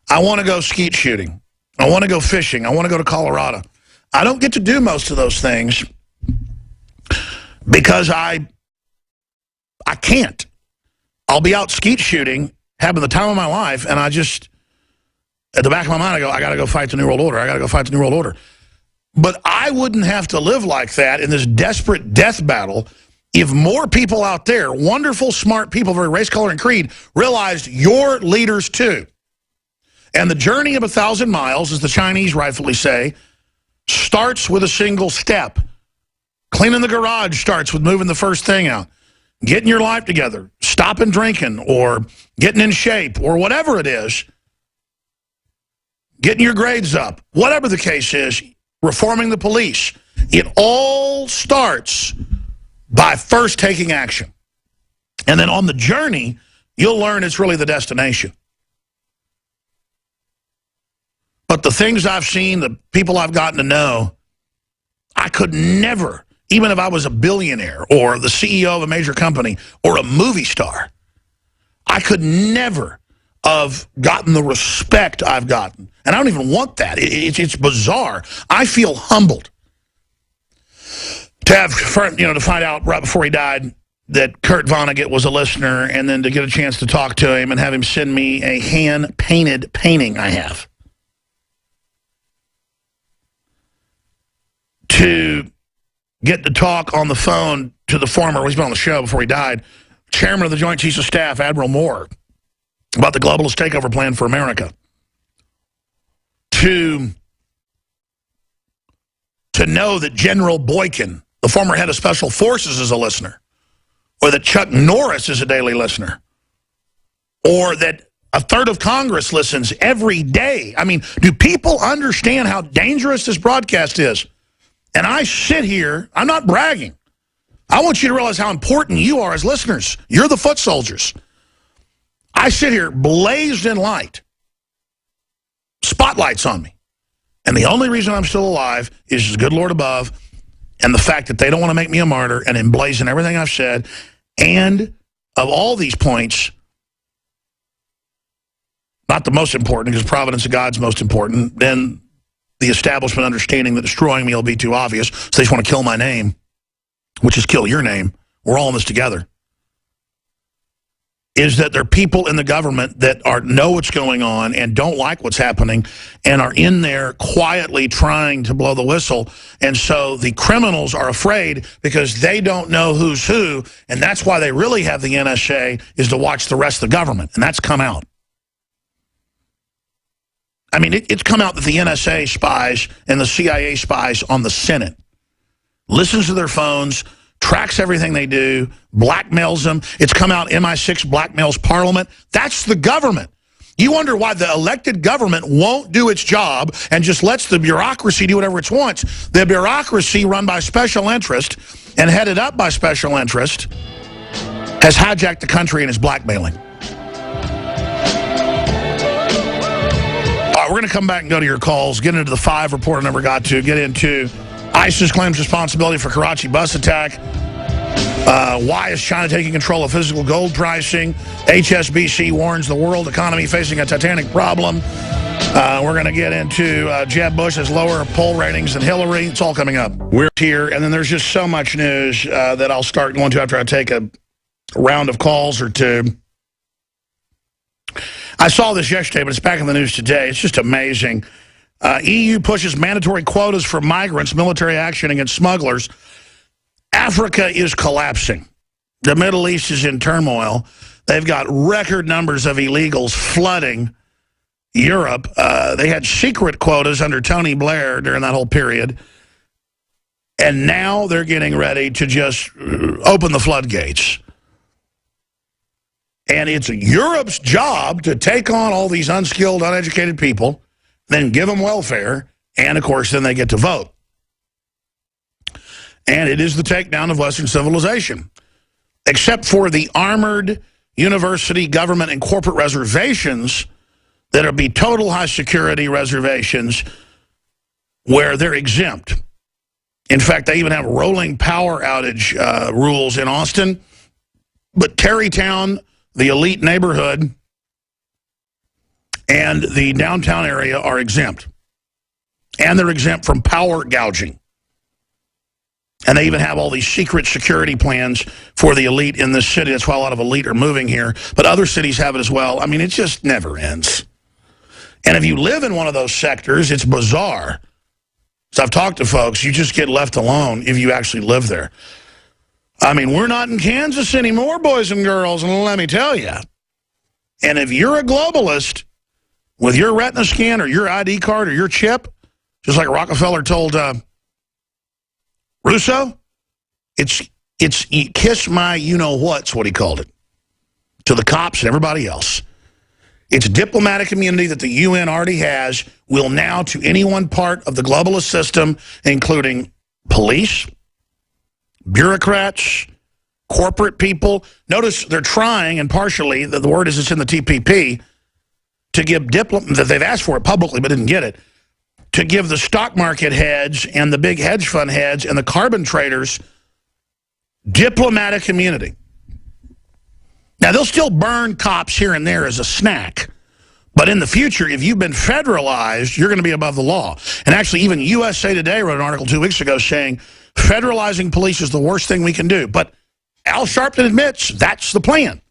I want to go skeet shooting. I want to go fishing. I want to go to Colorado. I don't get to do most of those things because I can't. I'll be out skeet shooting, having the time of my life, and I just, at the back of my mind, I go, I got to go fight the New World Order. I got to go fight the New World Order. But I wouldn't have to live like that in this desperate death battle if more people out there, wonderful, smart people of every race, color, and creed, realized you're leaders too. And the journey of 1,000 miles, as the Chinese rightfully say, starts with a single step. Cleaning the garage starts with moving the first thing out. Getting your life together, stopping drinking, or getting in shape, or whatever it is. Getting your grades up. Whatever the case is, reforming the police. It all starts by first taking action. And then on the journey, you'll learn it's really the destination. But the things I've seen, the people I've gotten to know, I could never, even if I was a billionaire or the CEO of a major company or a movie star, I could never have gotten the respect I've gotten. And I don't even want that. It's bizarre. I feel humbled to have, to find out right before he died that Kurt Vonnegut was a listener, and then to get a chance to talk to him and have him send me a hand-painted painting I have. To get to talk on the phone to the former, he's been on the show before he died, chairman of the Joint Chiefs of Staff, Admiral Moore, about the globalist takeover plan for America. To know that General Boykin, the former head of Special Forces, is a listener, or that Chuck Norris is a daily listener, or that a third of Congress listens every day. I mean, do people understand how dangerous this broadcast is? And I sit here, I'm not bragging. I want you to realize how important you are as listeners. You're the foot soldiers. I sit here blazed in light. Spotlights on me. And the only reason I'm still alive is the good Lord above and the fact that they don't want to make me a martyr and emblazon everything I've said. And of all these points, not the most important, because providence of God's most important, then the establishment understanding that destroying me will be too obvious, so they just want to kill my name, which is kill your name. We're all in this together. Is that there are people in the government that know what's going on and don't like what's happening and are in there quietly trying to blow the whistle. And so the criminals are afraid because they don't know who's who, and that's why they really have the NSA, is to watch the rest of the government, and that's come out. I mean, it's come out that the NSA spies and the CIA spies on the Senate, listens to their phones, tracks everything they do, blackmails them. It's come out MI6 blackmails Parliament. That's the government. You wonder why the elected government won't do its job and just lets the bureaucracy do whatever it wants. The bureaucracy run by special interest and headed up by special interest has hijacked the country and is blackmailing. We're going to come back and go to your calls, get into the 5 report I never got to, get into ISIS claims responsibility for Karachi bus attack. Why is China taking control of physical gold pricing? HSBC warns the world economy facing a titanic problem. We're going to get into Jeb Bush has lower poll ratings than Hillary. It's all coming up. We're here, and then there's just so much news that I'll start going to after I take a round of calls or two. I saw this yesterday, but it's back in the news today. It's just amazing. EU pushes mandatory quotas for migrants, military action against smugglers. Africa is collapsing. The Middle East is in turmoil. They've got record numbers of illegals flooding Europe. They had secret quotas under Tony Blair during that whole period. And now they're getting ready to just open the floodgates. And it's Europe's job to take on all these unskilled, uneducated people, then give them welfare, and, of course, then they get to vote. And it is the takedown of Western civilization. Except for the armored university, government, and corporate reservations that will be total high-security reservations where they're exempt. In fact, they even have rolling power outage rules in Austin. But Terrytown, the elite neighborhood, and the downtown area are exempt. And they're exempt from power gouging. And they even have all these secret security plans for the elite in this city. That's why a lot of elite are moving here. But other cities have it as well. I mean, it just never ends. And if you live in one of those sectors, it's bizarre. So I've talked to folks, you just get left alone if you actually live there. I mean, we're not in Kansas anymore, boys and girls, and let me tell you. And if you're a globalist with your retina scan or your ID card or your chip, just like Rockefeller told Russo, it's kiss my you-know-what's what he called it, to the cops and everybody else. It's diplomatic immunity that the UN already has, will now to any one part of the globalist system, including police, bureaucrats, corporate people. Notice they're trying, and partially, the word is it's in the TPP, to give that they've asked for it publicly but didn't get it, to give the stock market heads and the big hedge fund heads and the carbon traders diplomatic immunity. Now, they'll still burn cops here and there as a snack. But in the future, if you've been federalized, you're going to be above the law. And actually, even USA Today wrote an article 2 weeks ago saying federalizing police is the worst thing we can do. But Al Sharpton admits that's the plan.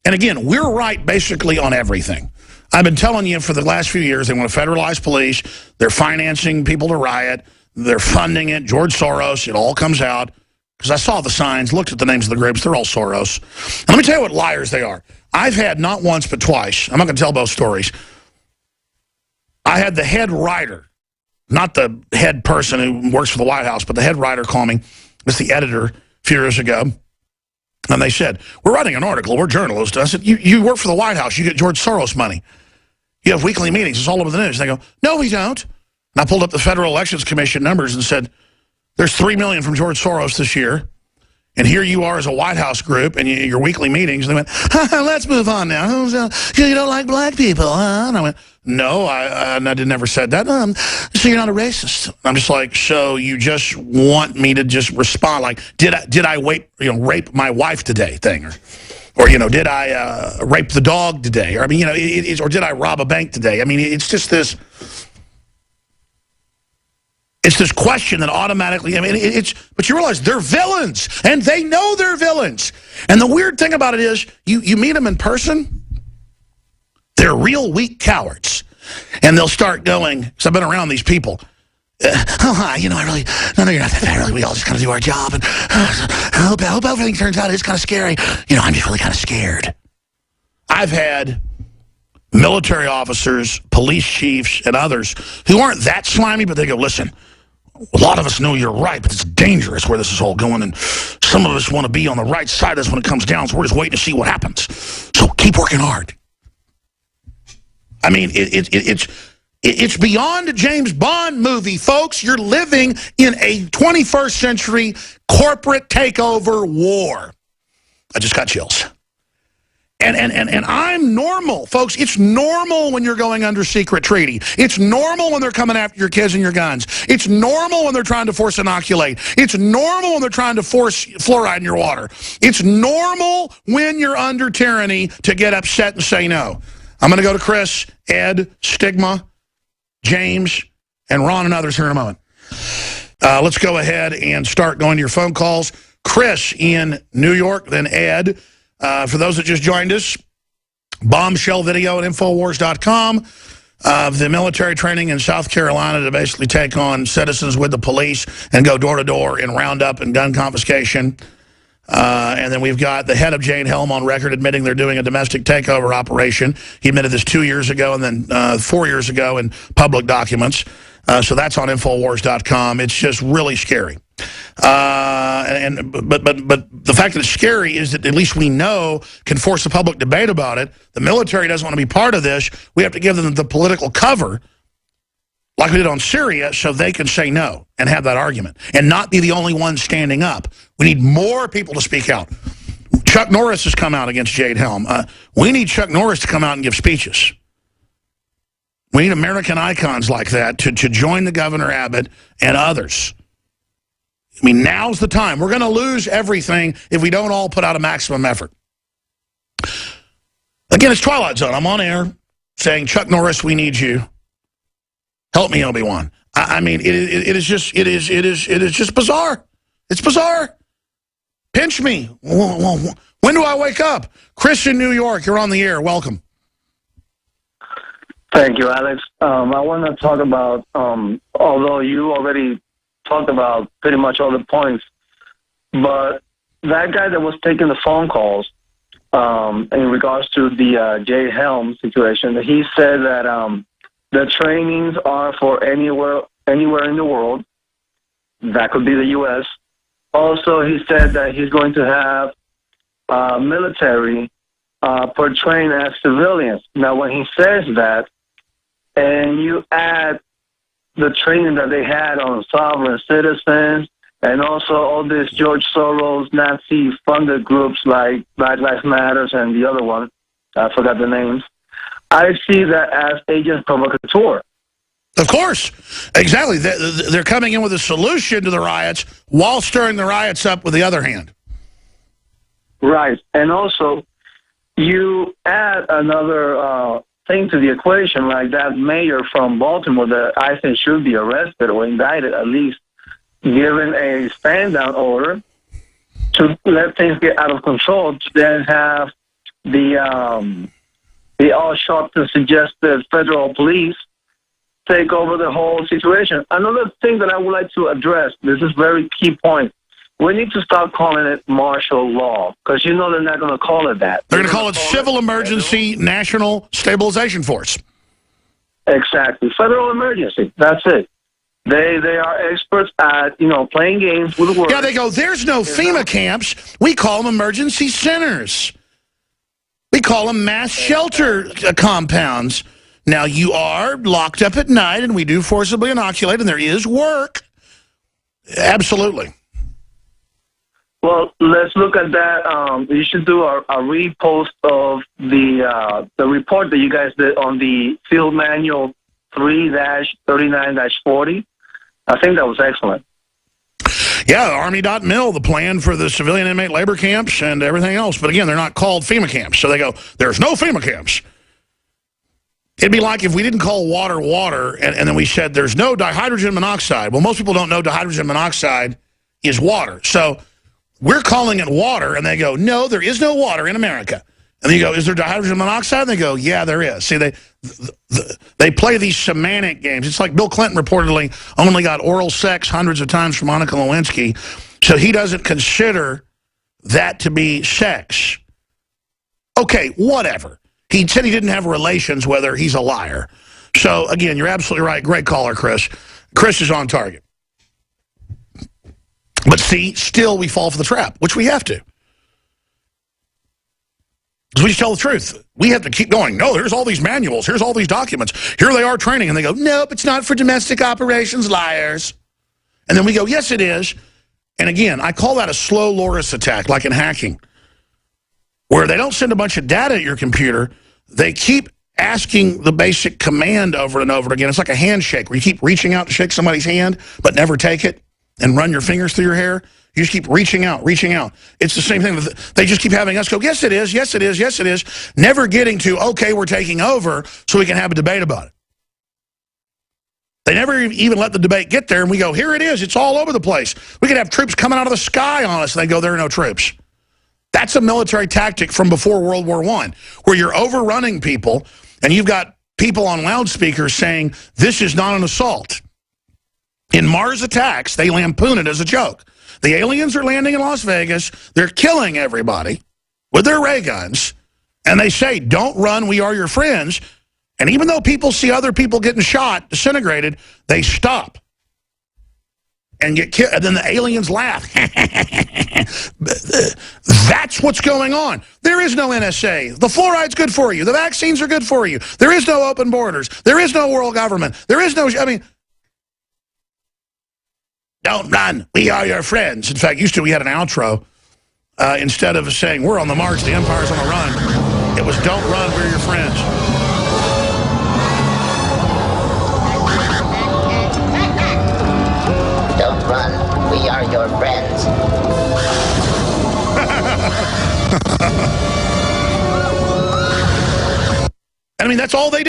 And again, we're right basically on everything. I've been telling you for the last few years, they want to federalize police. They're financing people to riot. They're funding it. George Soros, it all comes out. Because I saw the signs, looked at the names of the groups. They're all Soros. And let me tell you what liars they are. I've had not once but twice. I'm not going to tell both stories. I had the head writer, not the head person who works for the White House, but the head writer call me. It's the editor a few years ago. And they said, we're writing an article. We're journalists. I said, you work for the White House. You get George Soros money. You have weekly meetings. It's all over the news. And they go, no, we don't. And I pulled up the Federal Elections Commission numbers and said, there's $3 million from George Soros this year. And here you are as a White House group and your weekly meetings. And they went, let's move on now. You don't like black people, huh? And I went, no, I never said that. So you're not a racist. I'm just like, so you just want me to just respond like, did I rape my wife today thing? Or did I rape the dog today? Or, I mean, or did I rob a bank today? I mean, it's just this... It's this question that automatically, but you realize they're villains, and they know they're villains. And the weird thing about it is, you meet them in person, they're real weak cowards. And they'll start going, because I've been around these people, hi, you're not that bad, really. We all just kind of do our job, and I hope everything turns out. It's kind of scary. I'm just really kind of scared. I've had military officers, police chiefs, and others who aren't that slimy, but they go, listen, a lot of us know you're right, but it's dangerous where this is all going, and some of us want to be on the right side of this when it comes down, so we're just waiting to see what happens. So keep working hard. I mean, it's beyond a James Bond movie, folks. You're living in a 21st century corporate takeover war. I just got chills. And I'm normal, folks. It's normal when you're going under secret treaty. It's normal when they're coming after your kids and your guns. It's normal when they're trying to force inoculate. It's normal when they're trying to force fluoride in your water. It's normal when you're under tyranny to get upset and say no. I'm going to go to Chris, Ed, Stigma, James, and Ron and others here in a moment. Let's go ahead and start going to your phone calls. Chris in New York, then Ed. For those that just joined us, bombshell video at Infowars.com of the military training in South Carolina to basically take on citizens with the police and go door to door in roundup and gun confiscation. And then we've got the head of Jade Helm on record admitting they're doing a domestic takeover operation. He admitted this 2 years ago and then 4 years ago in public documents. So that's on Infowars.com. It's just really scary. But the fact that it's scary is that at least we know can force a public debate about it. The military doesn't want to be part of this. We have to give them the political cover like we did on Syria so they can say no and have that argument and not be the only ones standing up. We need more people to speak out. Chuck Norris has come out against Jade Helm. We need Chuck Norris to come out and give speeches. We need American icons like that to join the Governor Abbott and others. I mean, now's the time. We're going to lose everything if we don't all put out a maximum effort. Again, it's Twilight Zone. I'm on air saying, Chuck Norris, we need you. Help me, Obi-Wan. I mean, it is just bizarre. It's bizarre. Pinch me. When do I wake up? Chris in New York, you're on the air. Welcome. Thank you, Alex. I want to talk about, although you already talked about pretty much all the points, but that guy that was taking the phone calls in regards to the Jay Helm situation, he said that the trainings are for anywhere in the world. That could be the U.S. Also, he said that he's going to have military portraying as civilians. Now, when he says that, and you add the training that they had on sovereign citizens, and also all these George Soros Nazi-funded groups like Black Lives Matters and the other one, I forgot the names, I see that as agents provocateur. Of course. Exactly. They're coming in with a solution to the riots while stirring the riots up with the other hand. Right. And also, you add another thing to the equation, like that mayor from Baltimore that I think should be arrested or indicted, at least given a stand-down order to let things get out of control, to then have the all sharp and suggested federal police take over the whole situation. Another thing that I would like to address, this is a very key point, we need to stop calling it martial law, because you know they're not going to call it that. They're going to call it Civil Emergency National Stabilization Force. Exactly. Federal emergency. That's it. They are experts at, playing games with words. Yeah, they go, there's no FEMA camps. We call them emergency centers. We call them mass shelter compounds. Now, you are locked up at night, and we do forcibly inoculate, and there is work. Absolutely. Well, let's look at that. You should do a repost of the report that you guys did on the Field Manual 3-39-40. I think that was excellent. Yeah, Army.mil, the plan for the civilian inmate labor camps and everything else. But again, they're not called FEMA camps. So they go, there's no FEMA camps. It'd be like if we didn't call water water and then we said there's no dihydrogen monoxide. Well, most people don't know dihydrogen monoxide is water. So we're calling it water, and they go, no, there is no water in America. And then you go, is there dihydrogen monoxide? And they go, yeah, there is. See, they play these semantic games. It's like Bill Clinton reportedly only got oral sex hundreds of times from Monica Lewinsky, so he doesn't consider that to be sex. Okay, whatever. He said he didn't have relations, whether he's a liar. So, again, you're absolutely right. Great caller, Chris. Chris is on target. But see, still we fall for the trap, which we have to. Because we just tell the truth. We have to keep going. No, here's all these manuals. Here's all these documents. Here they are training. And they go, nope, it's not for domestic operations, liars. And then we go, yes, it is. And again, I call that a slow loris attack, like in hacking, where they don't send a bunch of data at your computer. They keep asking the basic command over and over again. It's like a handshake where you keep reaching out to shake somebody's hand, but never take it and run your fingers through your hair. You just keep reaching out, reaching out. It's the same thing. They just keep having us go, yes, it is, yes, it is, yes, it is, never getting to, okay, we're taking over so we can have a debate about it. They never even let the debate get there, and we go, here it is, it's all over the place. We could have troops coming out of the sky on us, and they go, there are no troops. That's a military tactic from before World War I, where you're overrunning people, and you've got people on loudspeakers saying, this is not an assault. In Mars Attacks, they lampoon it as a joke. The aliens are landing in Las Vegas. They're killing everybody with their ray guns. And they say, don't run, we are your friends. And even though people see other people getting shot, disintegrated, they stop and get killed. And then the aliens laugh. That's what's going on. There is no NSA. The fluoride's good for you. The vaccines are good for you. There is no open borders. There is no world government. There is no, don't run, we are your friends. In fact, we had an outro. Instead of saying, we're on the march, the empire's on the run, it was, don't run, we're your friends. Don't run, we are your friends. that's all they